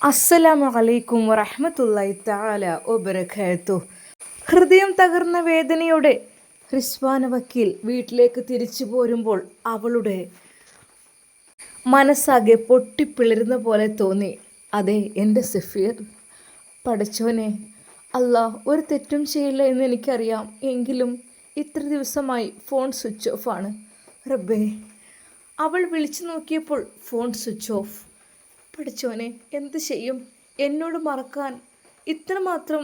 അസ്സലാമു അലൈക്കും വറഹ്മത്തുള്ളാഹി തആല വബറകാതുഹു. ഹൃദയം തകർന്ന വേദനയോടെ റിസ്വാന വക്കീൽ വീട്ടിലേക്ക് തിരിച്ചു പോരുമ്പോൾ അവളുടെ മനസ്സാകെ പൊട്ടിപ്പിളരുന്ന പോലെ തോന്നി. അതെ, എൻ്റെ സഫീർ. പഠിച്ചോനെ, അല്ലാഹ് ഒരു തെറ്റും ചെയ്യില്ല എന്ന് എനിക്കറിയാം. എങ്കിലും ഇത്ര ദിവസമായി ഫോൺ സ്വിച്ച് ഓഫ് ആണ് റബ്ബേ. അവൾ വിളിച്ചു നോക്കിയപ്പോൾ ഫോൺ സ്വിച്ച് ഓഫ്. പഠിച്ചോനെ, എന്ത് ചെയ്യും? എന്നോട് മറക്കാൻ ഇത്രമാത്രം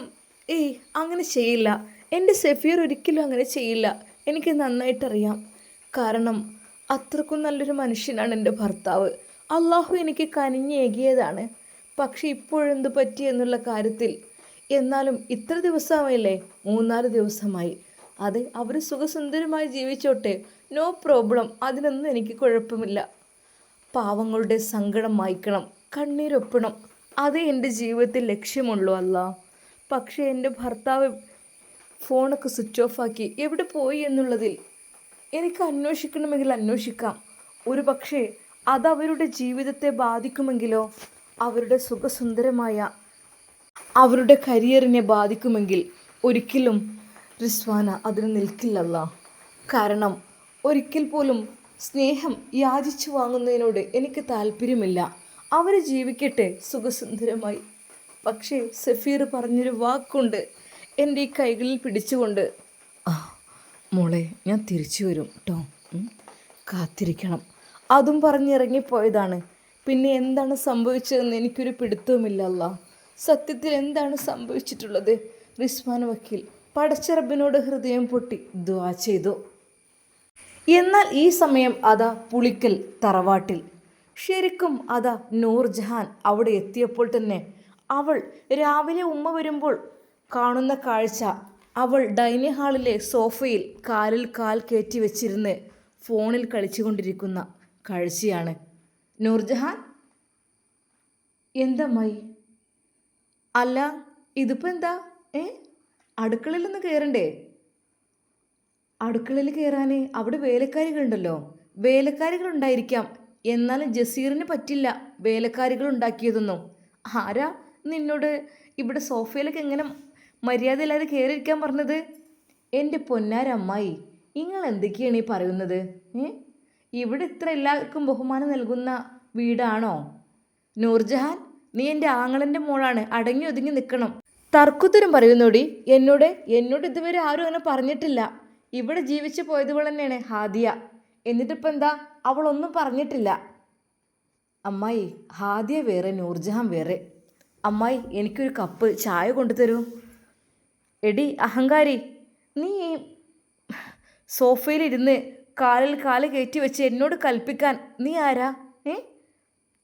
അങ്ങനെ ചെയ്യില്ല. എൻ്റെ സഫീർ ഒരിക്കലും അങ്ങനെ ചെയ്യില്ല. എനിക്ക് നന്നായിട്ടറിയാം. കാരണം അത്രക്കും നല്ലൊരു മനുഷ്യനാണ് എൻ്റെ ഭർത്താവ്. അള്ളാഹു എനിക്ക് കനിഞ്ഞേകിയതാണ്. പക്ഷെ ഇപ്പോഴെന്ത് പറ്റി എന്നുള്ള കാര്യത്തിൽ എന്നാലും ഇത്ര ദിവസമായില്ലേ? 3-4 ദിവസമായി. അതെ, അവർ സുഖസുന്ദരമായി ജീവിച്ചോട്ടെ, നോ പ്രോബ്ലം. അതിനൊന്നും എനിക്ക് കുഴപ്പമില്ല. പാവങ്ങളുടെ സങ്കടം മായ്ക്കണം, കണ്ണീരൊപ്പണം. അതേ എൻ്റെ ജീവിതത്തിൽ ലക്ഷ്യമുള്ളൂ അല്ലാ. പക്ഷേ എൻ്റെ ഭർത്താവ് ഫോണൊക്കെ സ്വിച്ച് ഓഫാക്കി എവിടെ പോയി എന്നുള്ളതിൽ എനിക്ക് അന്വേഷിക്കണമെങ്കിൽ അന്വേഷിക്കാം. ഒരു പക്ഷേ അതവരുടെ ജീവിതത്തെ ബാധിക്കുമെങ്കിലോ, അവരുടെ സുഖസുന്ദരമായ അവരുടെ കരിയറിനെ ബാധിക്കുമെങ്കിൽ ഒരിക്കലും റിസ്വാന അതിന് നിൽക്കില്ലല്ല. കാരണം ഒരിക്കൽ പോലും സ്നേഹം യാചിച്ചു വാങ്ങുന്നതിനോട് എനിക്ക് താല്പര്യമില്ല. അവർ ജീവിക്കട്ടെ സുഖസുന്ദരമായി. പക്ഷേ സഫീർ പറഞ്ഞൊരു വാക്കുണ്ട് എൻ്റെ ഈ കൈകളിൽ പിടിച്ചുകൊണ്ട്, മോളെ, ഞാൻ തിരിച്ചു വരും കേട്ടോ, കാത്തിരിക്കണം. അതും പറഞ്ഞിറങ്ങിപ്പോയതാണ്. പിന്നെ എന്താണ് സംഭവിച്ചതെന്ന് എനിക്കൊരു പിടുത്തവുമില്ല അല്ലാ. സത്യത്തിൽ എന്താണ് സംഭവിച്ചിട്ടുള്ളത്? റിസ്വാന വക്കീൽ പടച്ച റബ്ബിനോട് ഹൃദയം പൊട്ടി ദുആ ചെയ്തു. എന്നാൽ ഈ സമയം അതാ പുളിക്കൽ തറവാട്ടിൽ ശരിക്കും അതാ നൂർജഹാൻ അവിടെ എത്തിയപ്പോൾ തന്നെ അവൾ രാവിലെ ഉമ്മ വരുമ്പോൾ കാണുന്ന കാഴ്ച, അവൾ ഡൈനിങ് ഹാളിലെ സോഫയിൽ കാലിൽ കാൽ കയറ്റി വെച്ചിരുന്ന് ഫോണിൽ കളിച്ചുകൊണ്ടിരിക്കുന്ന കാഴ്ചയാണ്. നൂർജഹാൻ, എന്തമ്മായി? അല്ല, ഇതിപ്പോൾ എന്താ? അടുക്കളയിലൊന്ന് കയറണ്ടേ? അടുക്കളയിൽ കയറാൻ അവിടെ വേലക്കാരികളുണ്ടല്ലോ. വേലക്കാരികളുണ്ടായിരിക്കാം, എന്നാലും ജസീറിന് പറ്റില്ല വേലക്കാരികൾ ഉണ്ടാക്കിയതൊന്നും. ആരാ നിന്നോട് ഇവിടെ സോഫയിലൊക്കെ എങ്ങനെ മര്യാദയില്ലാതെ കയറിയിരിക്കാൻ പറഞ്ഞത്? എൻ്റെ പൊന്നാരമ്മായി, നിങ്ങൾ എന്തൊക്കെയാണ് ഈ പറയുന്നത്? ഇവിടെ ഇത്ര എല്ലാവർക്കും ബഹുമാനം നൽകുന്ന വീടാണോ? നൂർജഹാൻ, നീ എൻ്റെ ആങ്ങളൻ്റെ മോളാണ്, അടങ്ങി ഒതുങ്ങി നിൽക്കണം. തർക്കുത്തരം പറയുന്നോടി. എന്നോട് ഇതുവരെ ആരും അങ്ങനെ പറഞ്ഞിട്ടില്ല. ഇവിടെ ജീവിച്ചു പോയതുപോലെ തന്നെയാണ് ഹാദിയ. എന്നിട്ടിപ്പോൾ എന്താ? അവളൊന്നും പറഞ്ഞിട്ടില്ല. അമ്മായി, ഹാദിയ വേറെ, നൂർജഹാൻ വേറെ. അമ്മായി, എനിക്കൊരു കപ്പ് ചായ കൊണ്ടുതരൂ. എടി അഹങ്കാരി, നീ സോഫയിലിരുന്ന് കാലിൽ കാല് കയറ്റി വെച്ച് എന്നോട് കൽപ്പിക്കാൻ നീ ആരാ?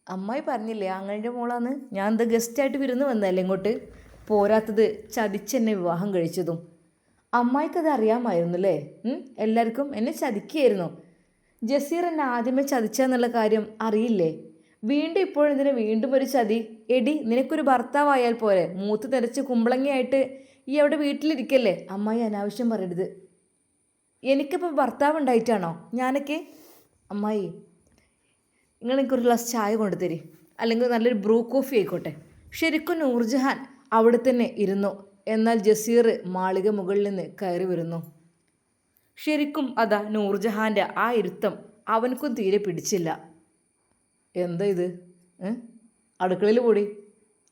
അമ്മായി പറഞ്ഞില്ലേ ആങ്ങളുടെ മോളാന്ന്? ഞാൻ എന്താ ഗസ്റ്റായിട്ട് വിരുന്ന് വന്നതല്ലേ ഇങ്ങോട്ട്? പോരാത്തത് ചതിച്ചെന്നെ വിവാഹം കഴിച്ചതും. അമ്മായിക്കത് അറിയാമായിരുന്നല്ലേ? എല്ലാവർക്കും എന്നെ ചതിക്കുകയായിരുന്നു. ജസീർ എന്നെ ആദ്യമേ ചതിച്ചെന്നുള്ള കാര്യം അറിയില്ലേ? ഇപ്പോഴെന്തിനാ വീണ്ടും ഒരു ചതി? എടി, നിനക്കൊരു ഭർത്താവായാൽ പോരെ? മൂത്ത് തെരച്ച് കുമ്പളങ്ങയായിട്ട് ഈ അവിടെ വീട്ടിലിരിക്കല്ലേ? അമ്മായി അനാവശ്യം പറയരുത്. എനിക്കിപ്പോൾ ഭർത്താവ് ഉണ്ടായിട്ടാണോ ഞാനൊക്കെ? അമ്മായി, നിങ്ങൾ എനിക്കൊരു ഗ്ലാസ് ചായ കൊണ്ടുതരി, അല്ലെങ്കിൽ നല്ലൊരു ബ്രൂ കോഫി ആയിക്കോട്ടെ. ശരിക്കും നൂർജഹാൻ അവിടെ തന്നെ ഇരുന്നു. എന്നാൽ ജസീർ മാളിക മുകളിൽ നിന്ന് കയറി വരുന്നു. ശരിക്കും അതാ നൂർജഹാൻ്റെ ആ ഇരുത്തം അവനക്കും തീരെ പിടിച്ചില്ല. എന്താ ഇത്? അടുക്കളയിൽ കൂടി?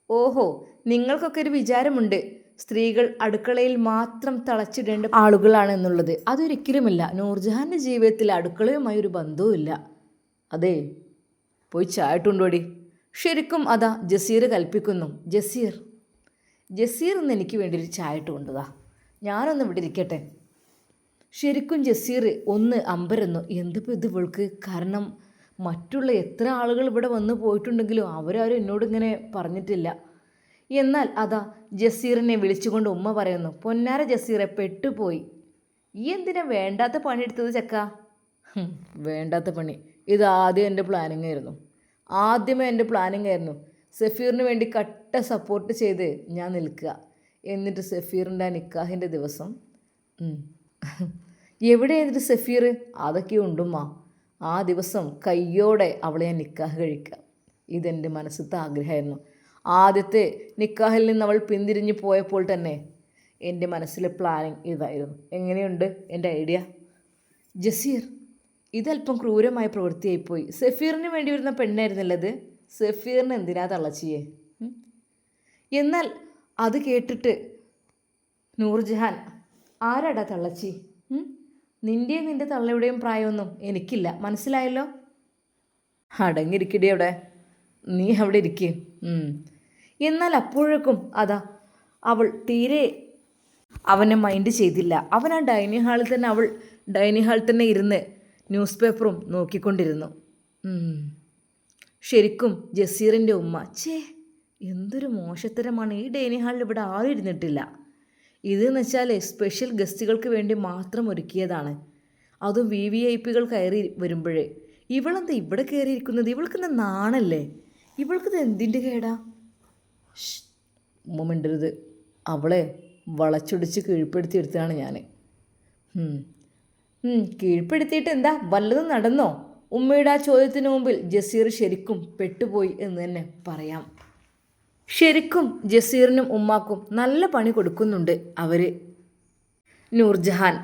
ഓഹോ, നിങ്ങൾക്കൊക്കെ ഒരു വിചാരമുണ്ട് സ്ത്രീകൾ അടുക്കളയിൽ മാത്രം തളച്ചിടേണ്ട ആളുകളാണെന്നുള്ളത്. അതൊരിക്കലുമില്ല. നൂർജഹാൻ്റെ ജീവിതത്തിൽ അടുക്കളയുമായി ഒരു ബന്ധവുമില്ല. അതെ, പോയി ചായ ഇട്ടുകൊണ്ടോടി. ശരിക്കും അതാ ജസീർ കൽപ്പിക്കുന്നു. ജസീർ ഒന്ന് എനിക്ക് വേണ്ടി ഒരു ചായ ഇട്ട് കൊണ്ടുവാ, ഞാനൊന്ന് ഇവിടെ ഇരിക്കട്ടെ. ശരിക്കും ജസീർ ഒന്ന് അമ്പരന്നു. എന്തിപ്പോൾ ഇത് ഇവൾക്ക്? കാരണം മറ്റുള്ള എത്ര ആളുകൾ ഇവിടെ വന്ന് പോയിട്ടുണ്ടെങ്കിലും അവരാരും എന്നോടിങ്ങനെ പറഞ്ഞിട്ടില്ല. എന്നാൽ അതാ ജസീറിനെ വിളിച്ചുകൊണ്ട് ഉമ്മ പറയുന്നു, പൊന്നാര ജസീറെ, പെട്ടുപോയി. ഈ എന്തിനാ വേണ്ടാത്ത പണി എടുത്തത് ചക്ക? വേണ്ടാത്ത പണി? ഇത് ആദ്യമേ എൻ്റെ പ്ലാനിങ് ആയിരുന്നു. സഫീറിന് വേണ്ടി കട്ട സപ്പോർട്ട് ചെയ്ത് ഞാൻ നിൽക്കുക. എന്നിട്ട് സഫീറിൻ്റെ നിക്കാഹിൻ്റെ ദിവസം എവിടെയായിരുന്നു സഫീർ? അതൊക്കെ ഉണ്ടുമ്മ. ആ ദിവസം കയ്യോടെ അവളെ ഞാൻ നിക്കാഹ് കഴിക്കുക. ഇതെൻ്റെ മനസ്സിലത്തെ ആഗ്രഹമായിരുന്നു. ആദ്യത്തെ നിക്കാഹിൽ നിന്ന് അവൾ പിന്തിരിഞ്ഞു പോയപ്പോൾ തന്നെ എൻ്റെ മനസ്സിലെ പ്ലാനിങ് ഇതായിരുന്നു. എങ്ങനെയുണ്ട് എൻ്റെ ഐഡിയ? ജസീർ, ഇതല്പം ക്രൂരമായ പ്രവൃത്തിയായിപ്പോയി. സഫീറിന് വേണ്ടി വരുന്ന പെണ്ണായിരുന്നല്ലത്. സഫീറിന് എന്തിനാ തള്ളച്ചിയെ? എന്നാൽ അത് കേട്ടിട്ട് നൂർജഹാൻ, ആരാടാ തള്ളച്ചി? നിൻ്റെയും നിൻ്റെ തള്ളയുടെയും പ്രായമൊന്നും എനിക്കില്ല, മനസ്സിലായല്ലോ? അടങ്ങിയിരിക്കടി അവിടെ, നീ അവിടെ ഇരിക്കേ. എന്നാൽ അപ്പോഴേക്കും അതാ അവൾ തീരെ അവനെ മൈൻഡ് ചെയ്തില്ല. അവൻ ആ ഡൈനിങ് ഹാളിൽ തന്നെ ഇരുന്ന് ന്യൂസ് പേപ്പറും നോക്കിക്കൊണ്ടിരുന്നു. ശരിക്കും ജസീറിൻ്റെ ഉമ്മ, എന്തൊരു മോശത്തരമാണ്. ഈ ഡൈനിങ് ഹാളിൽ ഇവിടെ ആരും ഇരുന്നിട്ടില്ല. ഇതെന്ന് വെച്ചാൽ സ്പെഷ്യൽ ഗസ്റ്റുകൾക്ക് വേണ്ടി മാത്രം ഒരുക്കിയതാണ്. അതും VVIPകൾ കയറി വരുമ്പോഴേ. ഇവളെന്താ ഇവിടെ കയറിയിരിക്കുന്നത്? ഇവൾക്കെന്താ നാണല്ലേ? ഇവൾക്കിത് എന്തിൻ്റെ കേടാ? ഉമ്മ മിണ്ടരുത്. അവളെ വളച്ചൊടിച്ച് കീഴ്പ്പെടുത്തിയെടുത്തതാണ് ഞാൻ. കീഴ്പ്പെടുത്തിയിട്ട് എന്താ, വല്ലതും നടന്നോ? ഉമ്മയുടെ ആ ചോദ്യത്തിന് മുമ്പിൽ ജസീർ ശരിക്കും പെട്ടുപോയി എന്ന് തന്നെ പറയാം. ശരിക്കും ജസീറിനും ഉമ്മാക്കും നല്ല പണി കൊടുക്കുന്നുണ്ട് അവർ. നൂർജഹാൻ,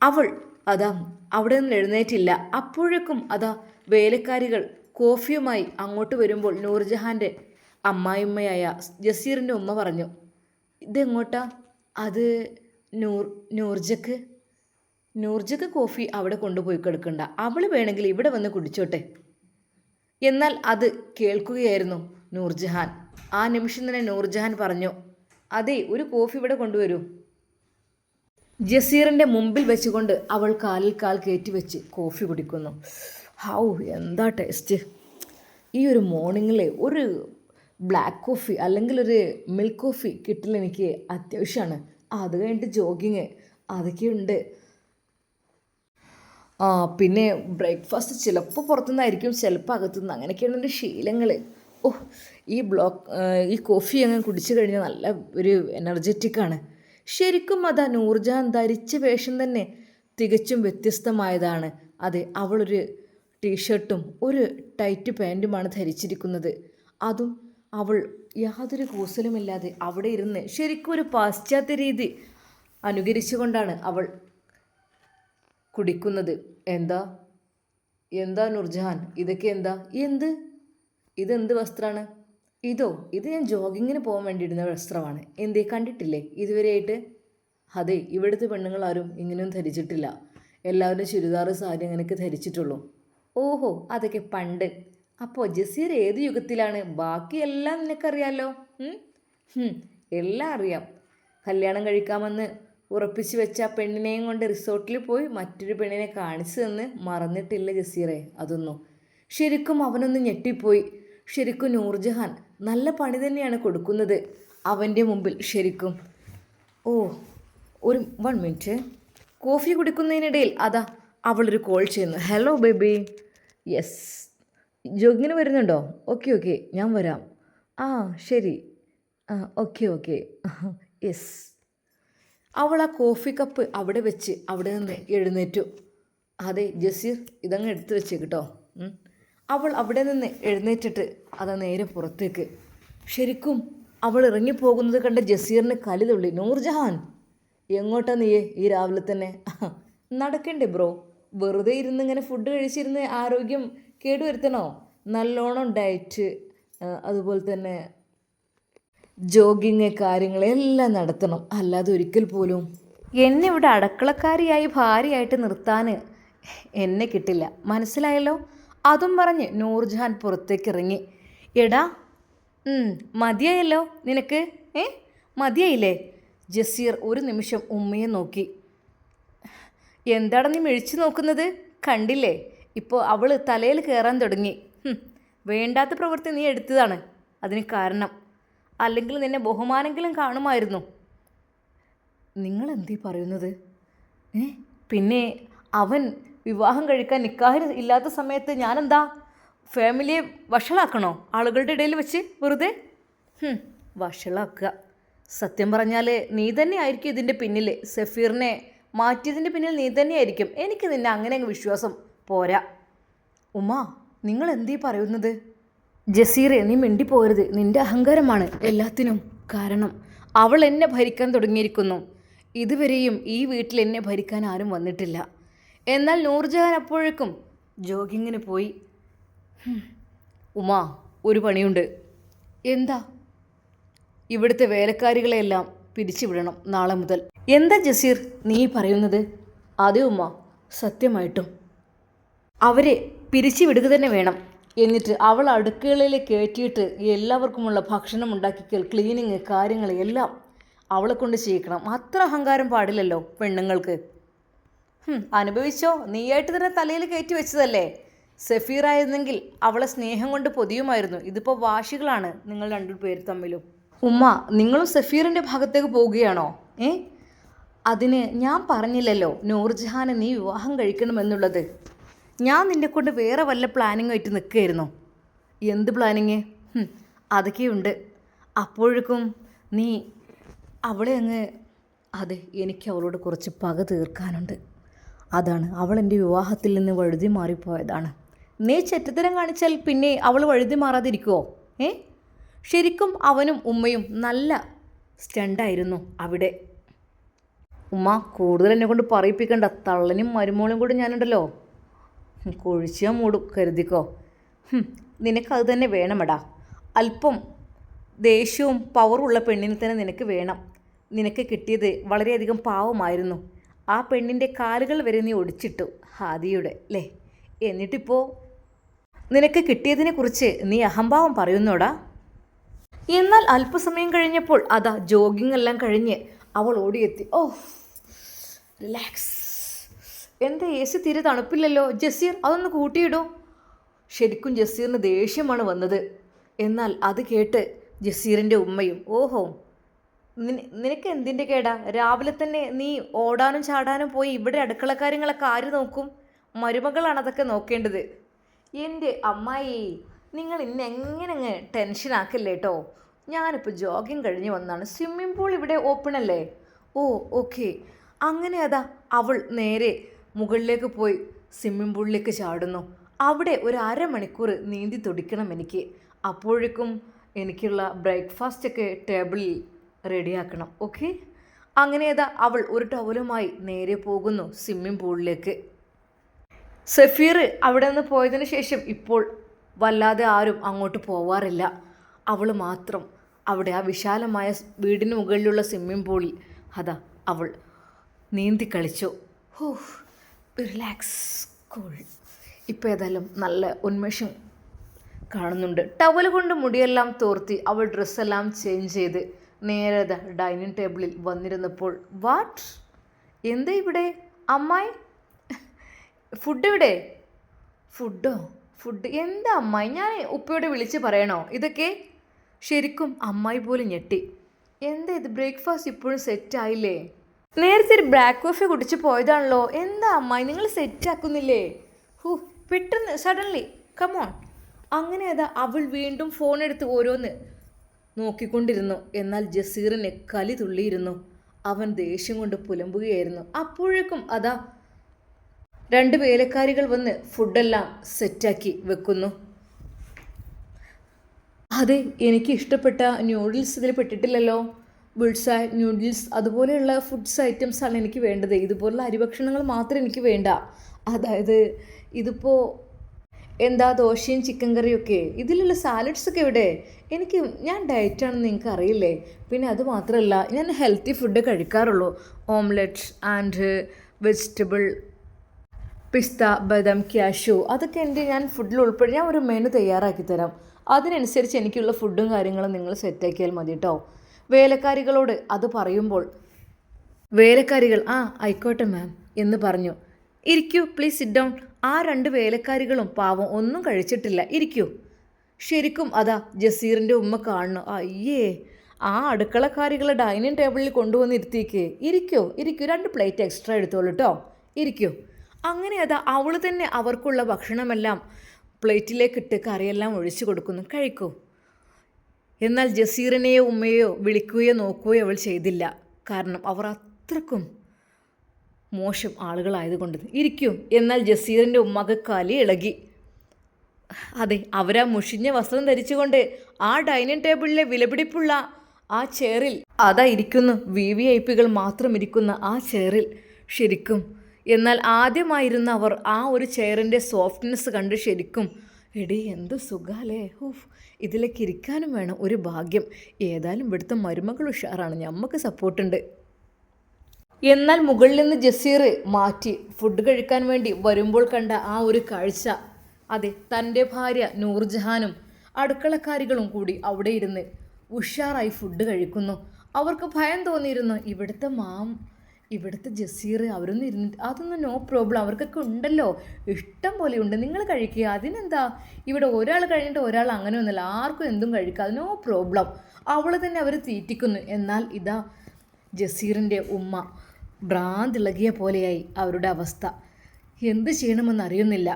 അവൾ അതാ അവിടെ നിന്ന് എഴുന്നേറ്റില്ല. അപ്പോഴേക്കും അതാ വേലക്കാരികൾ കോഫിയുമായി അങ്ങോട്ട് വരുമ്പോൾ നൂർജഹാൻ്റെ അമ്മായിമ്മയായ ജസീറിൻ്റെ ഉമ്മ പറഞ്ഞു, ഇതെങ്ങോട്ടാ? അത് നൂർജക്ക് കോഫി അവിടെ കൊണ്ടുപോയി കിടക്കണ്ട, അവൾ വേണമെങ്കിൽ ഇവിടെ വന്ന് കുടിച്ചോട്ടെ. എന്നാൽ അത് കേൾക്കുകയായിരുന്നു നൂർജഹാൻ. ആ നിമിഷം തന്നെ നൂർജഹാൻ പറഞ്ഞു, അതെ, ഒരു കോഫി ഇവിടെ കൊണ്ടുവരൂ. ജസീറിൻ്റെ മുമ്പിൽ വെച്ചുകൊണ്ട് അവൾ കാലിൽ കാൽ കയറ്റി വെച്ച് കോഫി കുടിക്കുന്നു. ഹൗ, എന്താ ടേസ്റ്റ്! ഈ ഒരു മോർണിംഗിലെ ഒരു ബ്ലാക്ക് കോഫി അല്ലെങ്കിൽ ഒരു മിൽക്ക് കോഫി കിട്ടൽ എനിക്ക് അത്യാവശ്യമാണ്. അത് കഴിഞ്ഞിട്ട് ജോഗിങ് അതൊക്കെയുണ്ട്. പിന്നെ ബ്രേക്ക്ഫാസ്റ്റ് ചിലപ്പോൾ പുറത്തുനിന്നായിരിക്കും, ചിലപ്പോൾ അകത്തുനിന്ന്. അങ്ങനെയൊക്കെയാണ് എൻ്റെ ശീലങ്ങൾ. ഈ കോഫി അങ്ങ് കുടിച്ചു കഴിഞ്ഞാൽ നല്ല ഒരു എനർജറ്റിക്കാണ്. ശരിക്കും അതാ നൂർജഹാൻ ധരിച്ച വേഷം തന്നെ തികച്ചും വ്യത്യസ്തമായതാണ്. അതെ, അവളൊരു ടീഷർട്ടും ഒരു ടൈറ്റ് പാൻറ്റുമാണ് ധരിച്ചിരിക്കുന്നത്. അതും അവൾ യാതൊരു കൂസലുമില്ലാതെ അവിടെ ഇരുന്ന് ശരിക്കും ഒരു പാശ്ചാത്യ രീതി അനുകരിച്ചുകൊണ്ടാണ് അവൾ കുടിക്കുന്നത്. എന്താ നൂർജഹാൻ, ഇതൊക്കെ എന്താ? ഇതെന്ത് വസ്ത്രമാണ്? ഇത് ഞാൻ ജോഗിങ്ങിന് പോകാൻ വേണ്ടിയിടുന്ന വസ്ത്രമാണ്. എന്തേ, കണ്ടിട്ടില്ലേ ഇതുവരെയായിട്ട്? അതെ, ഇവിടുത്തെ പെണ്ണുങ്ങളാരും ഇങ്ങനെയൊന്നും ധരിച്ചിട്ടില്ല. എല്ലാവരും ചുരിദാർ, സാരി അങ്ങനെയൊക്കെ ധരിച്ചിട്ടുള്ളൂ. ഓഹോ, അതൊക്കെ പണ്ട്. അപ്പോൾ ജസീർ ഏത് യുഗത്തിലാണ്? ബാക്കിയെല്ലാം നിനക്കറിയാലോ. എല്ലാം അറിയാം. കല്യാണം കഴിക്കാമെന്ന് ഉറപ്പിച്ചു വെച്ച പെണ്ണിനെയും കൊണ്ട് റിസോർട്ടിൽ പോയി മറ്റൊരു പെണ്ണിനെ കാണിച്ചു തന്ന് മറന്നിട്ടില്ല ജസീറെ അതൊന്നും. ശരിക്കും അവനൊന്ന് ഞെട്ടിപ്പോയി. ശരിക്കും നൂർജഹാൻ നല്ല പണി തന്നെയാണ് കൊടുക്കുന്നത് അവൻ്റെ മുമ്പിൽ. ശരിക്കും ഒരു 1 മിനിറ്റ്. കോഫി കുടിക്കുന്നതിനിടയിൽ അതാ അവളൊരു കോൾ ചെയ്യുന്നു. Hello baby. യെസ്, ജോഗിങ്ങിന് വരുന്നുണ്ടോ? ഓക്കെ, ഞാൻ വരാം. ശരി. ഓക്കെ. യെസ്. അവൾ ആ കോഫി കപ്പ് അവിടെ വെച്ച് അവിടെ നിന്ന് എഴുന്നേറ്റു. അതെ ജസീർ, ഇതങ്ങ് എടുത്തു വെച്ചേ കേട്ടോ. അവൾ അവിടെ നിന്ന് എഴുന്നേറ്റിട്ട് അതാ നേരെ പുറത്തേക്ക്. ശരിക്കും അവൾ ഇറങ്ങിപ്പോകുന്നത് കണ്ട ജസീറിന് കലി തുള്ളി. നൂർജഹാൻ, എങ്ങോട്ടാ നീയേ ഈ രാവിലെ തന്നെ? നടക്കണ്ടേ ബ്രോ? വെറുതെ ഇരുന്നിങ്ങനെ ഫുഡ് കഴിച്ചിരുന്ന് ആരോഗ്യം കേടുവരുത്തണോ? നല്ലോണം ഡയറ്റ്, അതുപോലെ തന്നെ ജോഗിങ് കാര്യങ്ങളെല്ലാം നടത്തണം. അല്ലാതെ ഒരിക്കൽ പോലും എന്നെ ഇവിടെ അടുക്കളക്കാരിയായി ഭാര്യയായിട്ട് നിർത്താൻ എന്നെ കിട്ടില്ല, മനസ്സിലായല്ലോ? അതും പറഞ്ഞ് നൂർജഹാൻ പുറത്തേക്ക് ഇറങ്ങി. എടാ, മതിയായല്ലോ നിനക്ക്? മതിയായില്ലേ? ജസീർ ഒരു നിമിഷം ഉമ്മയെ നോക്കി. എന്താണ് നീ മിഴിച്ചു നോക്കുന്നത്? കണ്ടില്ലേ, ഇപ്പോൾ അവൾ തലയിൽ കയറാൻ തുടങ്ങി. വേണ്ടാത്ത പ്രവൃത്തി നീ എടുത്തതാണ് അതിന് കാരണം. അല്ലെങ്കിൽ നിന്നെ ബഹുമാനെങ്കിലും കാണുമായിരുന്നു. നിങ്ങളെന്തീ പറയുന്നത്? പിന്നെ അവൻ വിവാഹം കഴിക്കാൻ നിക്കാഹ് ഇല്ലാത്ത സമയത്ത് ഞാനെന്താ ഫാമിലിയെ വഷളാക്കണോ ആളുകളുടെ ഇടയിൽ വെച്ച് വെറുതെ? വഷളാക്കുക. സത്യം പറഞ്ഞാൽ നീ തന്നെ ആയിരിക്കും ഇതിൻ്റെ പിന്നിൽ. സഫീറിനെ മാറ്റിയതിൻ്റെ പിന്നിൽ നീ തന്നെയായിരിക്കും. എനിക്ക് നിന്നെ അങ്ങനെ വിശ്വാസം പോരാ. ഉമ്മ, നിങ്ങൾ എന്തീ പറയുന്നത്? ജസീറെ, നീ മിണ്ടിപ്പോരുത്. നിന്റെ അഹങ്കാരമാണ് എല്ലാത്തിനും കാരണം. അവൾ എന്നെ ഭരിക്കാൻ തുടങ്ങിയിരിക്കുന്നു. ഇതുവരെയും ഈ വീട്ടിൽ എന്നെ ഭരിക്കാൻ ആരും വന്നിട്ടില്ല. എന്നാൽ നൂർജഹാൻ അപ്പോഴേക്കും ജോഗിങ്ങിന് പോയി. ഉമാ, ഒരു പണിയുണ്ട്. എന്താ? ഇവിടുത്തെ വേലക്കാരികളെയെല്ലാം പിരിച്ചുവിടണം നാളെ മുതൽ. എന്താ ജസീർ നീ പറയുന്നത്? അതെ ഉമ്മ, സത്യമായിട്ടും അവരെ പിരിച്ചുവിടുക തന്നെ വേണം. എന്നിട്ട് അവൾ അടുക്കളയിൽ കയറ്റിയിട്ട് എല്ലാവർക്കുമുള്ള ഭക്ഷണം ഉണ്ടാക്കിക്കൽ, ക്ലീനിങ് കാര്യങ്ങൾ എല്ലാം അവളെ കൊണ്ട് ചെയ്യിക്കണം. അത്ര അഹങ്കാരം പാടില്ലല്ലോ പെണ്ണുങ്ങൾക്ക്. അനുഭവിച്ചോ, നീയായിട്ട് തന്നെ തലയിൽ കയറ്റി വെച്ചതല്ലേ. സഫീറായിരുന്നെങ്കിൽ അവളെ സ്നേഹം കൊണ്ട് പൊതിയുമായിരുന്നു. ഇതിപ്പോൾ വാശികളാണ് നിങ്ങൾ രണ്ടു പേർ തമ്മിലും. ഉമ്മ, നിങ്ങളും സഫീറിൻ്റെ ഭാഗത്തേക്ക് പോവുകയാണോ? അതിന് ഞാൻ പറഞ്ഞില്ലല്ലോ നൂർജഹാനെ നീ വിവാഹം കഴിക്കണമെന്നുള്ളത്. ഞാൻ നിന്നെ കൊണ്ട് വേറെ വല്ല പ്ലാനിങ്ങായിട്ട് നിൽക്കുകയായിരുന്നു. എന്ത് പ്ലാനിങ്? അതൊക്കെയുണ്ട്. അപ്പോഴേക്കും നീ അവളെ അതെ, എനിക്ക് അവളോട് കുറച്ച് പക തീർക്കാനുണ്ട്. അതാണ്, അവൾ എൻ്റെ വിവാഹത്തിൽ നിന്ന് വഴുതി മാറിപ്പോയതാണ്. നീ ചെറ്റത്തരം കാണിച്ചാൽ പിന്നെ അവൾ വഴുതി മാറാതിരിക്കുമോ? ശരിക്കും അവനും ഉമ്മയും നല്ല സ്റ്റണ്ടായിരുന്നു അവിടെ. ഉമ്മ, കൂടുതൽ എന്നെ കൊണ്ട് പറയിപ്പിക്കണ്ട. തള്ളനും മരുമോളും കൂടി ഞാനുണ്ടല്ലോ, കൊഴിച്ചാൽ മൂടും, കരുതിക്കോ. നിനക്കത് തന്നെ വേണമെടാ. അല്പം ദേഷ്യവും പവറുള്ള പെണ്ണിനെ തന്നെ നിനക്ക് വേണം. നിനക്ക് കിട്ടിയത് വളരെയധികം പാവമായിരുന്നു. ആ പെണ്ണിൻ്റെ കാലുകൾ വരെ നീ ഒടിച്ചിട്ടു, ഹാദിയുടെ അല്ലേ? എന്നിട്ടിപ്പോൾ നിനക്ക് കിട്ടിയതിനെക്കുറിച്ച് നീ അഹംഭാവം പറയുന്നോടാ? എന്നാൽ അല്പസമയം കഴിഞ്ഞപ്പോൾ അതാ ജോഗിങ് എല്ലാം കഴിഞ്ഞ് അവൾ ഓടിയെത്തി. ഓ, റിലാക്സ്. എന്താ എ സി തീരെ തണുപ്പില്ലല്ലോ ജസീർ, അതൊന്ന് കൂട്ടിയിടൂ. ശരിക്കും ജസീറിന് ദേഷ്യമാണ് വന്നത്. എന്നാൽ അത് കേട്ട് ജസീറിൻ്റെ ഉമ്മയും, ഓഹോ, നിനക്ക് എന്തിൻ്റെ കേടാ? രാവിലെ തന്നെ നീ ഓടാനും ചാടാനും പോയി ഇവിടെ അടുക്കളക്കാര്യങ്ങളൊക്കെ ആര് നോക്കും? മരുമകളാണ് അതൊക്കെ നോക്കേണ്ടത്. എൻ്റെ അമ്മായി, നിങ്ങൾ ഇന്നെങ്ങനെ ടെൻഷനാക്കല്ലേ കേട്ടോ. ഞാനിപ്പോൾ ജോഗിങ് കഴിഞ്ഞ് വന്നാണ്. സ്വിമ്മിംഗ് പൂൾ ഇവിടെ ഓപ്പൺ അല്ലേ? ഓ, ഓക്കെ. അങ്ങനെ അതാ അവൾ നേരെ മുകളിലേക്ക് പോയി സ്വിമ്മിംഗ് പൂളിലേക്ക് ചാടുന്നു. അവിടെ ഒരു അരമണിക്കൂർ നീന്തി തുടിക്കണം എനിക്ക്. അപ്പോഴേക്കും എനിക്കുള്ള ബ്രേക്ക്ഫാസ്റ്റൊക്കെ ടേബിളിൽ റെഡിയാക്കണം. ഓക്കെ. അങ്ങനെ അതാ അവൾ ഒരു ടവലുമായി നേരെ പോകുന്നു സ്വിമ്മിംഗ് പൂളിലേക്ക്. സഫീർ അവിടെ നിന്ന് പോയതിന് ശേഷം ഇപ്പോൾ വല്ലാതെ ആരും അങ്ങോട്ട് പോവാറില്ല. അവൾ മാത്രം അവിടെ ആ വിശാലമായ വീടിന് മുകളിലുള്ള സ്വിമ്മിംഗ് പൂളിൽ അതാ അവൾ നീന്തി കളിച്ചു. Relax, cool. ഇപ്പോൾ ഏതായാലും നല്ല ഉന്മേഷം കാണുന്നുണ്ട്. ടവൽ കൊണ്ട് മുടിയെല്ലാം തോർത്തി അവൾ ഡ്രസ്സെല്ലാം ചേഞ്ച് ചെയ്ത് നേരെ ഡൈനിങ് ടേബിളിൽ വന്നിരുന്നപ്പോൾ, വാട്ട്, എന്താ ഇവിടെ അമ്മായി? ഫുഡ് എവിടെ? ഫുഡോ? ഫുഡ് എന്താ അമ്മായി? ഞാൻ ഉപ്പയോട് വിളിച്ച് പറയണോ ഇതൊക്കെ? ശരിക്കും അമ്മായി പോലും ഞെട്ടി. എന്താ ഇത്, ബ്രേക്ക്ഫാസ്റ്റ് ഇപ്പോഴും സെറ്റായില്ലേ? നേരത്തെ ഒരു ബ്ലാക്ക് കോഫി കുടിച്ച് പോയതാണല്ലോ. എന്താ അമ്മായി, നിങ്ങൾ സെറ്റാക്കുന്നില്ലേ? പെട്ടെന്ന് സഡൻലി കമോൺ. അങ്ങനെ അതാ അവൾ വീണ്ടും ഫോൺ എടുത്ത് ഓരോന്ന് നോക്കിക്കൊണ്ടിരുന്നു. എന്നാൽ ജസീറിന് കലി തുള്ളിയിരുന്നു. അവൻ ദേഷ്യം കൊണ്ട് പുലമ്പുകയായിരുന്നു. അപ്പോഴേക്കും അതാ 2 വേലക്കാരികൾ വന്ന് ഫുഡെല്ലാം സെറ്റാക്കി വെക്കുന്നു. അതെ, എനിക്ക് ഇഷ്ടപ്പെട്ട ന്യൂഡിൽസ് ഇതിൽ പെട്ടിട്ടില്ലല്ലോ. ബുൾസായ് ന്യൂഡിൽസ് അതുപോലെയുള്ള ഫുഡ്സ് ഐറ്റംസാണ് എനിക്ക് വേണ്ടത്. ഇതുപോലുള്ള അരിഭക്ഷണങ്ങൾ മാത്രം എനിക്ക് വേണ്ട. അതായത് ഇതിപ്പോൾ എന്താ, ദോശയും ചിക്കൻ കറിയൊക്കെ, ഇതിലുള്ള സാലഡ്സൊക്കെ എവിടെ? ഞാൻ ഡയറ്റാണെന്ന് നിങ്ങൾക്ക് അറിയില്ലേ. പിന്നെ അത് മാത്രമല്ല, ഞാൻ ഹെൽത്തി ഫുഡ് കഴിക്കാറുള്ളൂ. ഓംലെറ്റ് ആൻഡ് വെജിറ്റബിൾ, പിസ്ത, ബദാം, ക്യാഷ്യൂ, അതൊക്കെ ഞാൻ ഫുഡിൽ ഉൾപ്പെടെ ഞാൻ ഒരു മെനു തയ്യാറാക്കി തരാം. അതിനനുസരിച്ച് എനിക്കുള്ള ഫുഡും കാര്യങ്ങളും നിങ്ങൾ സെറ്റാക്കിയാൽ മതി കേട്ടോ. വേലക്കാരികളോട് അത് പറയുമ്പോൾ വേലക്കാരികൾ ആയിക്കോട്ടെ മാം എന്ന് പറഞ്ഞു. ഇരിക്കൂ, പ്ലീസ് സിറ്റ് ഡൗൺ. ആ 2 വേലക്കാരികളും പാവം ഒന്നും കഴിച്ചിട്ടില്ല. ഇരിക്കൂ. ശരിക്കും അതാ ജസീറിൻ്റെ ഉമ്മ കാണുന്നു. അയ്യേ, ആ അടുക്കളക്കാരികളെ ഡൈനിങ് ടേബിളിൽ കൊണ്ടുവന്നിരുത്തിക്ക്. ഇരിക്കൂ 2 പ്ലേറ്റ് എക്സ്ട്രാ എടുത്തോളൂ കേട്ടോ, ഇരിക്കൂ. അങ്ങനെ അതാ അവൾ തന്നെ അവർക്കുള്ള ഭക്ഷണമെല്ലാം പ്ലേറ്റിലേക്കിട്ട് കറിയെല്ലാം ഒഴിച്ചു കൊടുക്കുന്നു. കഴിക്കൂ. എന്നാൽ ജസീറിനെയോ ഉമ്മയോ വിളിക്കുകയോ നോക്കുകയോ അവൾ ചെയ്തില്ല. കാരണം അവർ അത്രക്കും മോശം ആളുകളായതുകൊണ്ട്. ഇരിക്കൂ. എന്നാൽ ജസീറിൻ്റെ ഉമ്മക്ക് കലി ഇളകി. അതെ, അവരാ മുഷിഞ്ഞ വസ്ത്രം ധരിച്ചുകൊണ്ട് ആ ഡൈനിങ് ടേബിളിലെ വിലപിടിപ്പുള്ള ആ ചെയറിൽ അതാ ഇരിക്കുന്നു. VVIPകൾ മാത്രം ഇരിക്കുന്ന ആ ചെയറിൽ ശരിക്കും. എന്നാൽ ആദ്യമായിരുന്ന അവർ ആ ഒരു ചെയറിൻ്റെ സോഫ്റ്റ്നെസ് കണ്ട് ശരിക്കും എടി എന്ത് സുഖാലേ, ഓഫ് ഇതിലേക്ക് ഇരിക്കാനും വേണം ഒരു ഭാഗ്യം. ഏതായാലും ഇവിടുത്തെ മരുമകൾ ഉഷാറാണ്, ഞമ്മക്ക് സപ്പോർട്ടുണ്ട്. എന്നാൽ മുകളിൽ നിന്ന് ജസീർ മാറ്റി ഫുഡ് കഴിക്കാൻ വേണ്ടി വരുമ്പോൾ കണ്ട ആ ഒരു കാഴ്ച, അതെ തൻ്റെ ഭാര്യ നൂർജഹാനും അടുക്കളക്കാരികളും കൂടി അവിടെ ഇരുന്ന് ഉഷാറായി ഫുഡ് കഴിക്കുന്നു. അവർക്ക് ഭയം തോന്നിയിരുന്നു. ഇവിടുത്തെ ജസീർ അവരൊന്നും ഇരുന്നിട്ട് അതൊന്നും നോ പ്രോബ്ലം, അവർക്കൊക്കെ ഉണ്ടല്ലോ, ഇഷ്ടം പോലെ ഉണ്ട്, നിങ്ങൾ കഴിക്കുക, അതിനെന്താ, ഇവിടെ ഒരാൾ കഴിഞ്ഞിട്ട് ഒരാൾ അങ്ങനെ ഒന്നുമില്ല, ആർക്കും എന്തും കഴിക്കുക, അത് നോ പ്രോബ്ലം, അവൾ തന്നെ അവർ തീറ്റിക്കുന്നു. എന്നാൽ ഇതാ ജസീറിൻ്റെ ഉമ്മ ഭ്രാന്തിളകിയ പോലെയായി അവരുടെ അവസ്ഥ. എന്ത് ചെയ്യണമെന്നറിയുന്നില്ല.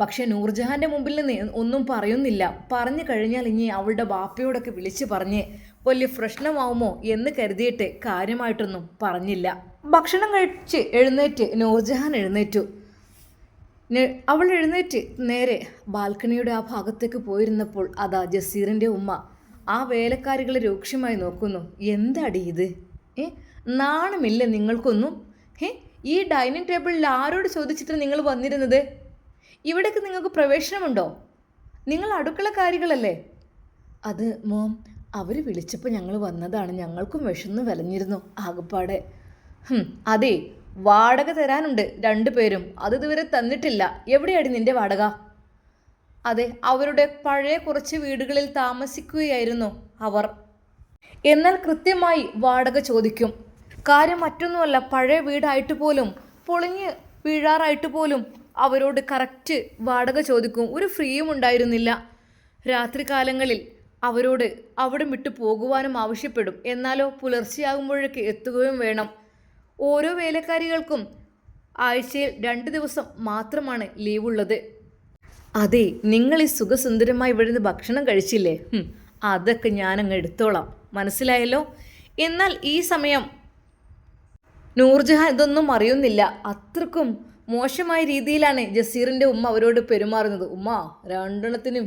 പക്ഷേ നൂർജഹാൻ്റെ മുമ്പിൽ നിന്ന് ഒന്നും പറയുന്നില്ല. പറഞ്ഞു കഴിഞ്ഞാൽ ഇനി അവളുടെ ബാപ്പയോടൊക്കെ വിളിച്ച് പറഞ്ഞ് വലിയ പ്രശ്നമാവുമോ എന്ന് കരുതിയിട്ട് കാര്യമായിട്ടൊന്നും പറഞ്ഞില്ല. ഭക്ഷണം കഴിച്ച് എഴുന്നേറ്റ് നൂർജഹാൻ എഴുന്നേറ്റു. അവൾ എഴുന്നേറ്റ് നേരെ ബാൽക്കണിയുടെ ആ ഭാഗത്തേക്ക് പോയിരുന്നപ്പോൾ അതാ ജസീറിൻ്റെ ഉമ്മ ആ വേലക്കാരികളെ രൂക്ഷമായി നോക്കുന്നു. എന്താടി ഇത്? നാണമില്ല നിങ്ങൾക്കൊന്നും? ഈ ഡൈനിങ് ടേബിളിൽ ആരോട് ചോദിച്ചിട്ട് നിങ്ങൾ വന്നിരുന്നത്? ഇവിടേക്ക് നിങ്ങൾക്ക് പ്രവേശനമുണ്ടോ? നിങ്ങൾ അടുക്കളക്കാരികളല്ലേ? അത് മോം, അവർ വിളിച്ചപ്പോൾ ഞങ്ങൾ വന്നതാണ്, ഞങ്ങൾക്കും വിശന്ന് വലഞ്ഞിരുന്നു ആകപ്പാടെ. അതെ, വാടക തരാനുണ്ട് 2 പേരും, അത് ഇതുവരെ തന്നിട്ടില്ല. എവിടെയാണ് നിൻ്റെ വാടക? അതെ, അവരുടെ പഴയ കുറച്ച് വീടുകളിൽ താമസിക്കുകയായിരുന്നു അവർ. എന്നാൽ കൃത്യമായി വാടക ചോദിക്കും. കാര്യം മറ്റൊന്നുമല്ല, പഴയ വീടായിട്ട് പോലും പൊളിഞ്ഞ് വീഴാറായിട്ട് പോലും അവരോട് കറക്റ്റ് വാടക ചോദിക്കും. ഒരു ഫ്രീയും ഉണ്ടായിരുന്നില്ല. രാത്രികാലങ്ങളിൽ അവരോട് അവിടെ വിട്ടു പോകുവാനും ആവശ്യപ്പെടും. എന്നാലോ പുലർച്ചെയാകുമ്പോഴേക്ക് എത്തുകയും വേണം. ഓരോ വേലക്കാരികൾക്കും ആഴ്ചയിൽ 2 ദിവസം മാത്രമാണ് ലീവുള്ളത്. അതെ, നിങ്ങൾ ഈ സുഖസുന്ദരമായി ഇവിടുന്ന് ഭക്ഷണം കഴിച്ചില്ലേ, അതൊക്കെ ഞാനങ്ങ് എടുത്തോളാം, മനസ്സിലായല്ലോ? എന്നാൽ ഈ സമയം നൂർജഹാൻ ഇതൊന്നും അറിയുന്നില്ല. അത്രക്കും മോശമായ രീതിയിലാണ് ജസീറിൻ്റെ ഉമ്മ അവരോട് പെരുമാറുന്നത്. ഉമ്മ, 2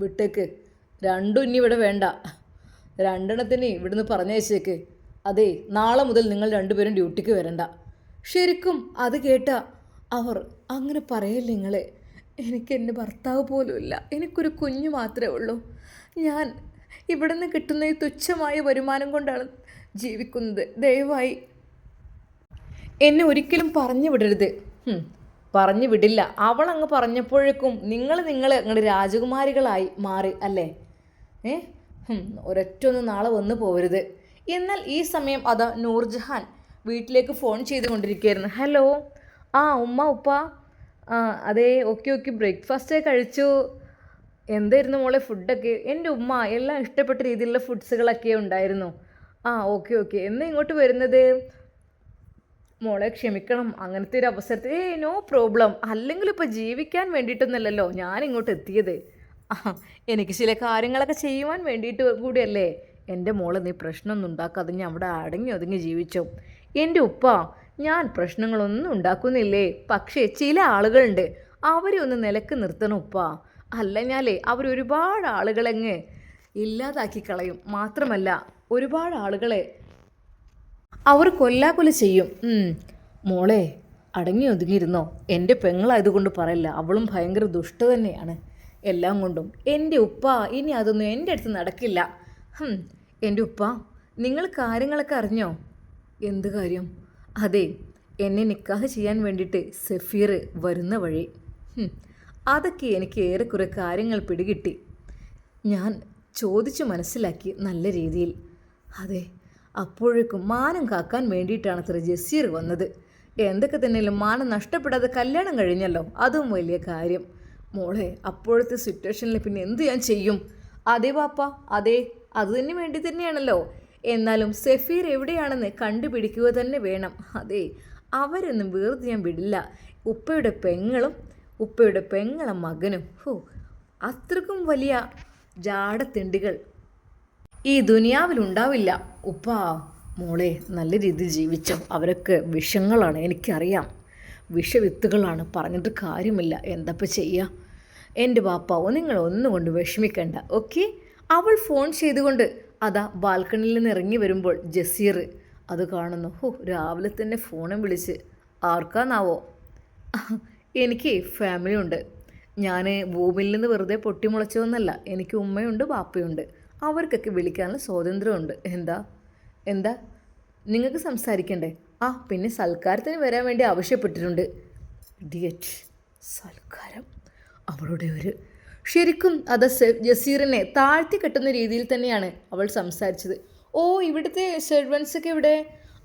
വിട്ടേക്ക്, 2 ഇനി ഇവിടെ വേണ്ട, 2 ഇവിടുന്ന് പറഞ്ഞയച്ചേക്ക്. അതെ, നാളെ മുതൽ നിങ്ങൾ 2 പേരും ഡ്യൂട്ടിക്ക് വരണ്ട. ശരിക്കും അത് കേട്ട അവർ, അങ്ങനെ പറയല്ലേ നിങ്ങൾ, എനിക്ക് എൻ്റെ ഭർത്താവ് പോലും ഇല്ല, എനിക്കൊരു കുഞ്ഞു മാത്രമേ ഉള്ളൂ, ഞാൻ ഇവിടുന്ന് കിട്ടുന്ന ഈ തുച്ഛമായ വരുമാനം കൊണ്ടാണ് ജീവിക്കുന്നത്, ദയവായി എന്നെ ഒരിക്കലും പറഞ്ഞു വിടരുത്. പറഞ്ഞു വിടില്ല. അവളങ്ങ് പറഞ്ഞപ്പോഴേക്കും നിങ്ങൾ അങ്ങോട്ട് രാജകുമാരികളായി മാറി അല്ലേ? ഒരൊറ്റൊന്നും നാളെ വന്നു പോകരുത്. എന്നാൽ ഈ സമയം അതാ നൂർജഹാൻ വീട്ടിലേക്ക് ഫോൺ ചെയ്തുകൊണ്ടിരിക്കുകയായിരുന്നു. ഹലോ, ഉമ്മ ഉപ്പ, അതെ, ഓക്കെ ബ്രേക്ക്ഫാസ്റ്റ് കഴിച്ചു. എന്തായിരുന്നു മോളെ ഫുഡൊക്കെ? എൻ്റെ ഉമ്മ എല്ലാം ഇഷ്ടപ്പെട്ട രീതിയിലുള്ള ഫുഡ്സുകളൊക്കെ ഉണ്ടായിരുന്നു. ഓക്കെ എന്നാ ഇങ്ങോട്ട് വരുന്നത്? മോളെ ക്ഷമിക്കണം, അങ്ങനത്തെ ഒരു അവസരത്തിൽ നോ പ്രോബ്ലം, അല്ലെങ്കിൽ ഇപ്പോൾ ജീവിക്കാൻ വേണ്ടിയിട്ടൊന്നുമല്ലല്ലോ ഞാൻ ഇങ്ങോട്ട് എത്തിയത്. എനിക്ക് ചില കാര്യങ്ങളൊക്കെ ചെയ്യുവാൻ വേണ്ടിയിട്ട് കൂടിയല്ലേ. എൻ്റെ മോളെ നീ പ്രശ്നമൊന്നും ഉണ്ടാക്കാതെ ഞാൻ അവിടെ അടങ്ങി ഒതുങ്ങി ജീവിച്ചോ. എൻ്റെ ഉപ്പ, ഞാൻ പ്രശ്നങ്ങളൊന്നും ഉണ്ടാക്കുന്നില്ലേ, പക്ഷേ ചില ആളുകളുണ്ട്, അവരെ ഒന്ന് നിലക്ക് നിർത്തണം ഉപ്പ, അല്ലഞ്ഞാലേ അവരൊരുപാട് ആളുകളങ്ങ് ഇല്ലാതാക്കി കളയും. മാത്രമല്ല ഒരുപാട് ആളുകളെ അവർ കൊല്ലാക്കൊല ചെയ്യും. മോളെ അടങ്ങി ഒതുങ്ങിയിരുന്നോ. എൻ്റെ പെങ്ങളായതുകൊണ്ട് പറയില്ല, അവളും ഭയങ്കര ദുഷ്ട തന്നെയാണ് എല്ലാം കൊണ്ടും. എൻ്റെ ഉപ്പ, ഇനി അതൊന്നും എൻ്റെ അടുത്ത് നടക്കില്ല. എൻ്റെ ഉപ്പ, നിങ്ങൾ കാര്യങ്ങളൊക്കെ അറിഞ്ഞോ? എന്ത് കാര്യം? അതെ, എന്നെ നിക്കാഹ് ചെയ്യാൻ വേണ്ടിയിട്ട് സഫീർ വരുന്ന വഴി. അതൊക്കെ എനിക്ക് ഏറെക്കുറെ കാര്യങ്ങൾ പിടികിട്ടി. ഞാൻ ചോദിച്ചു മനസ്സിലാക്കി നല്ല രീതിയിൽ. അതെ, അപ്പോഴേക്കും മാനം കാക്കാൻ വേണ്ടിയിട്ടാണ് അത്ര ജസീർ വന്നത്. എന്തൊക്കെ തന്നെയല്ലോ മാനം നഷ്ടപ്പെടാതെ കല്യാണം കഴിഞ്ഞല്ലോ, അതും വലിയ കാര്യം. മോളെ, അപ്പോഴത്തെ സിറ്റുവേഷനിൽ പിന്നെ എന്ത് ഞാൻ ചെയ്യും? അതെ പാപ്പ, അതെ, അത് തന്നെ വേണ്ടി തന്നെയാണല്ലോ. എന്നാലും സഫീർ എവിടെയാണെന്ന് കണ്ടുപിടിക്കുക തന്നെ വേണം. അതെ, അവരൊന്നും വെറുതെ ഞാൻ വിടില്ല. ഉപ്പയുടെ പെങ്ങളെ മകനും, അത്രക്കും വലിയ ജാടത്തിണ്ടികൾ ഈ ദുനിയാവിലുണ്ടാവില്ല. ഉപ്പാ, മോളെ നല്ല രീതിയിൽ ജീവിച്ചോ. അവരൊക്കെ വിഷങ്ങളാണ്, എനിക്കറിയാം, വിഷവിത്തുകളാണ്, പറഞ്ഞിട്ട് കാര്യമില്ല. എന്തപ്പോൾ ചെയ്യുക? എൻ്റെ ബാപ്പാവോ നിങ്ങൾ ഒന്നും കൊണ്ട് വിഷമിക്കണ്ട, ഓക്കെ. അവൾ ഫോൺ ചെയ്തുകൊണ്ട് അതാ ബാൽക്കണിയിൽ നിന്ന് ഇറങ്ങി വരുമ്പോൾ ജസീർ അത് കാണുന്നു. രാവിലെ തന്നെ ഫോണും വിളിച്ച് ആർക്കാന്നാവോ? എനിക്ക് ഫാമിലി ഉണ്ട്. ഞാൻ ഭൂമിയിൽ നിന്ന് വെറുതെ പൊട്ടിമുളച്ചതൊന്നല്ല. എനിക്ക് ഉമ്മയുണ്ട്, ബാപ്പയുണ്ട്. അവർക്കൊക്കെ വിളിക്കാനുള്ള സ്വാതന്ത്ര്യമുണ്ട്. എന്താ എന്താ നിങ്ങൾക്ക് സംസാരിക്കണ്ടേ? പിന്നെ സൽക്കാരത്തിന് വരാൻ വേണ്ടി ആവശ്യപ്പെട്ടിട്ടുണ്ട്. ഡിയറ്റ് സൽക്കാരം, അവളുടെ ഒരു ശരിക്കും അത് ജസീറിനെ താഴ്ത്തി കെട്ടുന്ന രീതിയിൽ തന്നെയാണ് അവൾ സംസാരിച്ചത്. ഇവിടുത്തെ സെർവൻസൊക്കെ ഇവിടെ,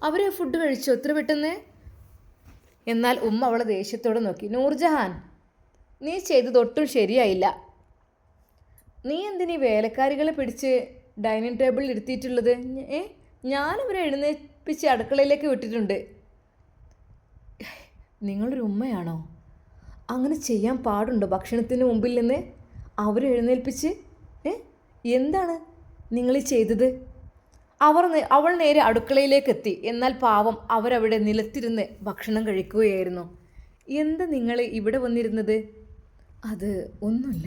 അവർ ഫുഡ് കഴിച്ചോ എത്ര പെട്ടെന്ന്? എന്നാൽ ഉമ്മ അവളെ ദേഷ്യത്തോടെ നോക്കി. നൂർജഹാൻ, നീ ചെയ്തത് ഒട്ടും ശരിയായില്ല. നീ എന്തിനീ വേലക്കാരികളെ പിടിച്ച് ഡൈനിങ് ടേബിളിൽ ഇരുത്തിയിട്ടുള്ളത്? ഞാനവരെ എഴുന്നേൽപ്പിച്ച് അടുക്കളയിലേക്ക് വിട്ടിട്ടുണ്ട്. നിങ്ങളൊരു ഉമ്മയാണോ? അങ്ങനെ ചെയ്യാൻ പാടുണ്ടോ? ഭക്ഷണത്തിന് മുമ്പിൽ നിന്ന് അവരെ എഴുന്നേൽപ്പിച്ച് എന്താണ് നിങ്ങൾ ചെയ്തത്? അവൾ നേരെ അടുക്കളയിലേക്ക് എത്തി. എന്നാൽ പാവം അവരവിടെ നിലത്തിരുന്ന് ഭക്ഷണം കഴിക്കുകയായിരുന്നു. എന്താ നിങ്ങൾ ഇവിടെ വന്നിരുന്നത്? അത് ഒന്നുമില്ല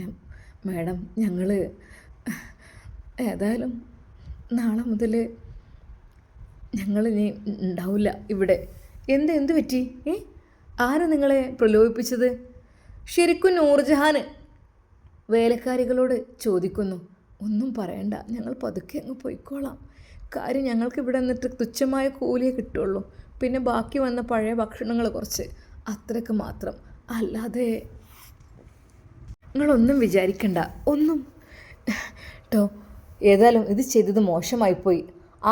മാഡം, ഞങ്ങൾ ഏതായാലും നാളെ മുതൽ ഞങ്ങൾ ഇനി ഉണ്ടാവില്ല ഇവിടെ. എന്ത് പറ്റി? ആരാ നിങ്ങളെ പ്രലോഭിപ്പിച്ചത്? ശരിക്കും നൂർജഹാൻ വേലക്കാരികളോട് ചോദിക്കുന്നു. ഒന്നും പറയണ്ട, ഞങ്ങൾ പതുക്കെ അങ്ങ് പോയിക്കോളാം. കാര്യം ഞങ്ങൾക്ക് ഇവിടെ നിന്നിട്ട് തുച്ഛമായ കൂലിയേ കിട്ടുള്ളൂ. പിന്നെ ബാക്കി വന്ന പഴയ ഭക്ഷണങ്ങൾ കുറച്ച്, അത്രയ്ക്ക് മാത്രം. അല്ലാതെ നിങ്ങളൊന്നും വിചാരിക്കണ്ട, ഒന്നും കേട്ടോ. ഏതായാലും ഇത് ചെയ്തത് മോശമായിപ്പോയി.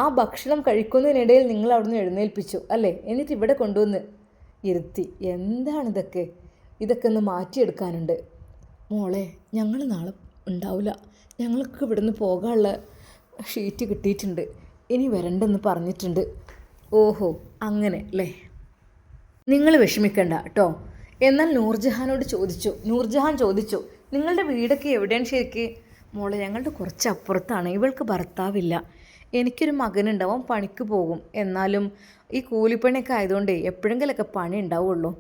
ആ ഭക്ഷണം കഴിക്കുന്നതിനിടയിൽ നിങ്ങൾ അവിടുന്ന് എഴുന്നേൽപ്പിച്ചു അല്ലേ? എന്നിട്ട് ഇവിടെ കൊണ്ടുവന്ന് ഇരുത്തി. എന്താണിതൊക്കെ? ഇതൊക്കെ ഒന്ന് മാറ്റിയെടുക്കാനുണ്ട്. മോളെ, ഞങ്ങൾ നാളെ ഉണ്ടാവില്ല. ഞങ്ങൾക്ക് ഇവിടുന്ന് പോകാനുള്ള ഷീറ്റ് കിട്ടിയിട്ടുണ്ട്. ഇനി വരണ്ടെന്ന് പറഞ്ഞിട്ടുണ്ട്. ഓഹോ, അങ്ങനെ അല്ലേ? നിങ്ങൾ വിഷമിക്കണ്ട കേട്ടോ. എന്നാൽ നൂർജഹാൻ ചോദിച്ചു, നിങ്ങളുടെ വീടൊക്കെ എവിടെയാണ് ശരിക്ക്? മോളെ, ഞങ്ങളുടെ കുറച്ച് അപ്പുറത്താണ്. ഇവൾക്ക് ഭർത്താവില്ല. എനിക്കൊരു മകനുണ്ട്, അവൻ പണിക്ക് പോകും. എന്നാലും ഈ കൂലിപ്പണിയൊക്കെ ആയതുകൊണ്ട് എപ്പോഴെങ്കിലൊക്കെ പണി ഉണ്ടാവുള്ളൂ.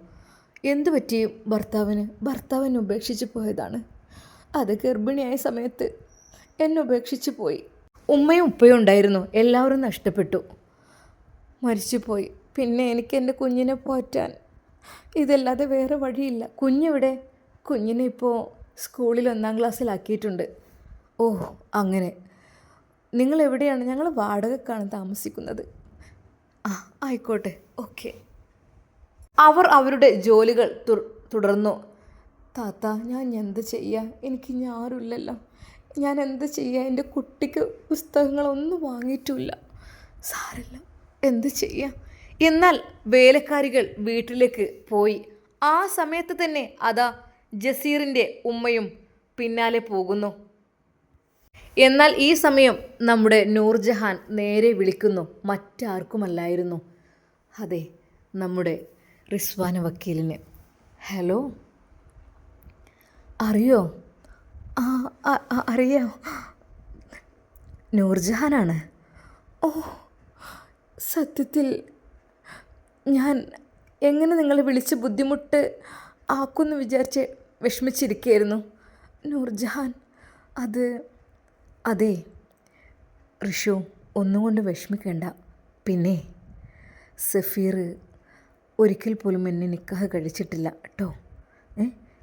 എന്തു പറ്റി ഭർത്താവിന്? ഭർത്താവിനെ ഉപേക്ഷിച്ച് പോയതാണ്. അത് ഗർഭിണിയായ സമയത്ത് എന്നെ ഉപേക്ഷിച്ച് പോയി. ഉമ്മയും ഉപ്പയും ഉണ്ടായിരുന്നു, എല്ലാവരും നഷ്ടപ്പെട്ടു, മരിച്ചുപോയി. പിന്നെ എനിക്ക് എൻ്റെ കുഞ്ഞിനെ പോറ്റാൻ ഇതല്ലാതെ വേറെ വഴിയില്ല. കുഞ്ഞെവിടെ? കുഞ്ഞിനെ ഇപ്പോൾ സ്കൂളിൽ 1-ാം ക്ലാസ്സിലാക്കിയിട്ടുണ്ട്. അങ്ങനെ. നിങ്ങൾ എവിടെയാണ്? ഞങ്ങൾ വാടകയ്ക്കാണ് താമസിക്കുന്നത്. ആയിക്കോട്ടെ, ഓക്കെ. അവർ അവരുടെ ജോലികൾ തുടർന്നു. താത്ത, ഞാൻ എന്ത് ചെയ്യുക? എനിക്ക് ഇനി ആരുമില്ലല്ലോ. ഞാൻ എന്ത് ചെയ്യുക? എൻ്റെ കുട്ടിക്ക് പുസ്തകങ്ങളൊന്നും വാങ്ങിയിട്ടില്ല. സാരമില്ല, എന്ത് ചെയ്യാം? എന്നാൽ വേലക്കാരികൾ വീട്ടിലേക്ക് പോയി. ആ സമയത്ത് തന്നെ അതാ ജസീറിൻ്റെ ഉമ്മയും പിന്നാലെ പോകുന്നു. എന്നാൽ ഈ സമയം നമ്മുടെ നൂർജഹാൻ നേരെ വിളിക്കുന്നു. മറ്റാർക്കുമല്ലായിരുന്നു, അതെ, നമ്മുടെ റിസ്വാന വക്കീലിനെ. ഹലോ, അറിയോ? അറിയാം, നൂർജഹാനാണ്. സത്യത്തിൽ ഞാൻ എങ്ങനെ നിങ്ങളെ വിളിച്ച് ബുദ്ധിമുട്ട് ആക്കുമെന്ന് വിചാരിച്ച് വിഷമിച്ചിരിക്കുകയായിരുന്നു. നൂർജഹാൻ, അതെ ഋഷു, ഒന്നും കൊണ്ട് വിഷമിക്കേണ്ട. പിന്നെ സഫീർ ഒരിക്കൽ പോലും എന്നെ നിക്കാഹ് കഴിച്ചിട്ടില്ല കേട്ടോ.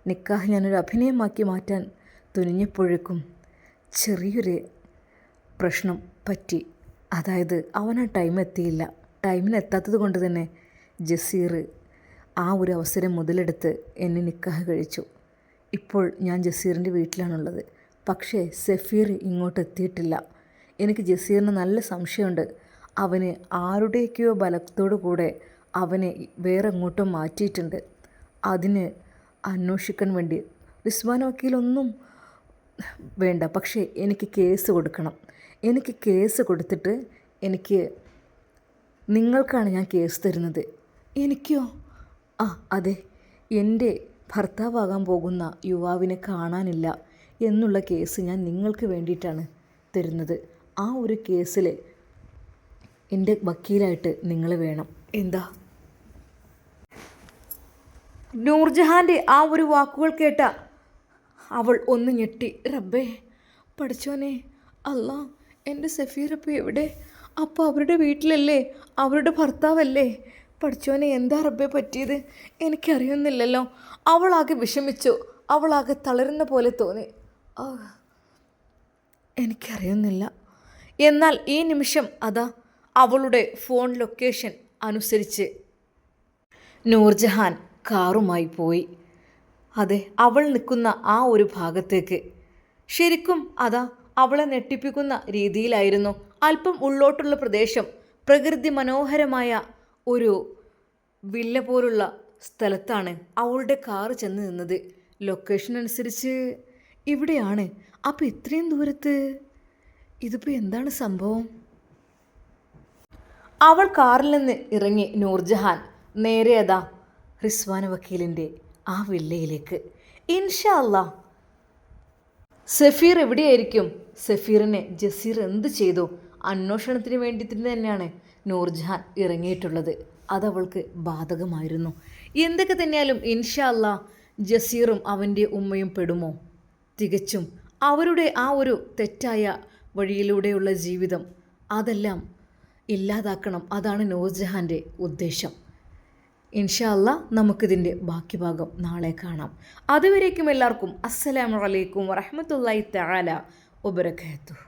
നിക്കാഹ് ഞാനൊരു അഭിനയമാക്കി മാറ്റാൻ തുനിഞ്ഞപ്പോഴേക്കും ചെറിയൊരു പ്രശ്നം പറ്റി. അതായത് അവൻ ആ ടൈമെത്തിയില്ല. ടൈമിനെത്താത്തത് കൊണ്ട് തന്നെ ജസീർ ആ ഒരു അവസരം മുതലെടുത്ത് എന്നെ നിക്കാഹ് കഴിച്ചു. ഇപ്പോൾ ഞാൻ ജസീറിൻ്റെ വീട്ടിലാണുള്ളത്. പക്ഷേ സഫീർ ഇങ്ങോട്ട് എത്തിയിട്ടില്ല. എനിക്ക് ജസീറിന് നല്ല സംശയമുണ്ട്. അവന് ആരുടെയൊക്കെയോ ബലത്തോടു കൂടെ അവനെ വേറെ എങ്ങോട്ടോ മാറ്റിയിട്ടുണ്ട്. അതിന് അന്വേഷിക്കാൻ വേണ്ടി റിസ്വാന വക്കീലൊന്നും വേണ്ട, പക്ഷേ എനിക്ക് കേസ് കൊടുക്കണം. എനിക്ക് കേസ് കൊടുത്തിട്ട് നിങ്ങൾക്കാണ് ഞാൻ കേസ് തരുന്നത്. എനിക്കോ? അതെ, എൻ്റെ ഭർത്താവാകാൻ പോകുന്ന യുവാവിനെ കാണാനില്ല എന്നുള്ള കേസ് ഞാൻ നിങ്ങൾക്ക് വേണ്ടിയിട്ടാണ് തരുന്നത്. ആ ഒരു കേസിൽ എൻ്റെ വക്കീലായിട്ട് നിങ്ങൾ വേണം. എന്താ? നൂർജഹാൻ്റെ ആ ഒരു വാക്കുകൾ കേട്ട അവൾ ഒന്ന് ഞെട്ടി. റബ്ബേ പഠിച്ചോനെ, അല്ല, എൻ്റെ സഫീറപ്പം എവിടെ? അപ്പോൾ അവരുടെ വീട്ടിലല്ലേ? അവരുടെ ഭർത്താവല്ലേ? പഠിച്ചോനെ, എന്താ റബ്ബേ പറ്റിയത്? എനിക്കറിയുന്നില്ലല്ലോ. അവളാകെ വിഷമിച്ചു. അവളാകെ തളരുന്ന പോലെ തോന്നി. എനിക്കറിയുന്നില്ല. എന്നാൽ ഈ നിമിഷം അതാ അവളുടെ ഫോൺ ലൊക്കേഷൻ അനുസരിച്ച് നൂർജഹാൻ കാറുമായി പോയി. അതെ, അവൾ നിൽക്കുന്ന ആ ഒരു ഭാഗത്തേക്ക്. ശരിക്കും അതാ അവളെ ഞെട്ടിപ്പിക്കുന്ന രീതിയിലായിരുന്നു. അല്പം ഉള്ളോട്ടുള്ള പ്രദേശം, പ്രകൃതി മനോഹരമായ ഒരു വില്ല പോലുള്ള സ്ഥലത്താണ് അവളുടെ കാറ് ചെന്ന് നിന്നത്. ലൊക്കേഷൻ അനുസരിച്ച് ഇവിടെയാണ്. അപ്പോൾ ഇത്രയും ദൂരത്ത് ഇതിപ്പോൾ എന്താണ് സംഭവം? അവൾ കാറിൽ നിന്ന് ഇറങ്ങി നൂർജഹാൻ നേരെ അതാ റിസ്വാന വക്കീലിൻ്റെ ആ വില്ലയിലേക്ക്. ഇൻഷാ അല്ലാ സഫീർ എവിടെയായിരിക്കും? സഫീറിനെ ജസീർ എന്ത് ചെയ്തു? അന്വേഷണത്തിന് വേണ്ടി തന്നെയാണ് നൂർജഹാൻ ഇറങ്ങിയിട്ടുള്ളത്. അതവൾക്ക് ബാധകമായിരുന്നു. എന്തൊക്കെ തന്നെയാലും ഇൻഷാ അല്ലാ ജസീറും അവൻ്റെ ഉമ്മയും പെടുമോ? തികച്ചും അവരുടെ ആ ഒരു തെറ്റായ വഴിയിലൂടെയുള്ള ജീവിതം അതെല്ലാം ഇല്ലാതാക്കണം. അതാണ് നൂർജഹാൻ്റെ ഉദ്ദേശം. ഇൻഷാ അല്ലാ നമുക്കിതിൻ്റെ ബാക്കി ഭാഗം നാളെ കാണാം. അതുവരേക്കും എല്ലാവർക്കും അസ്സലാമു അലൈക്കും വറഹ്മത്തുള്ളാഹി തആല വബറകാതുഹു.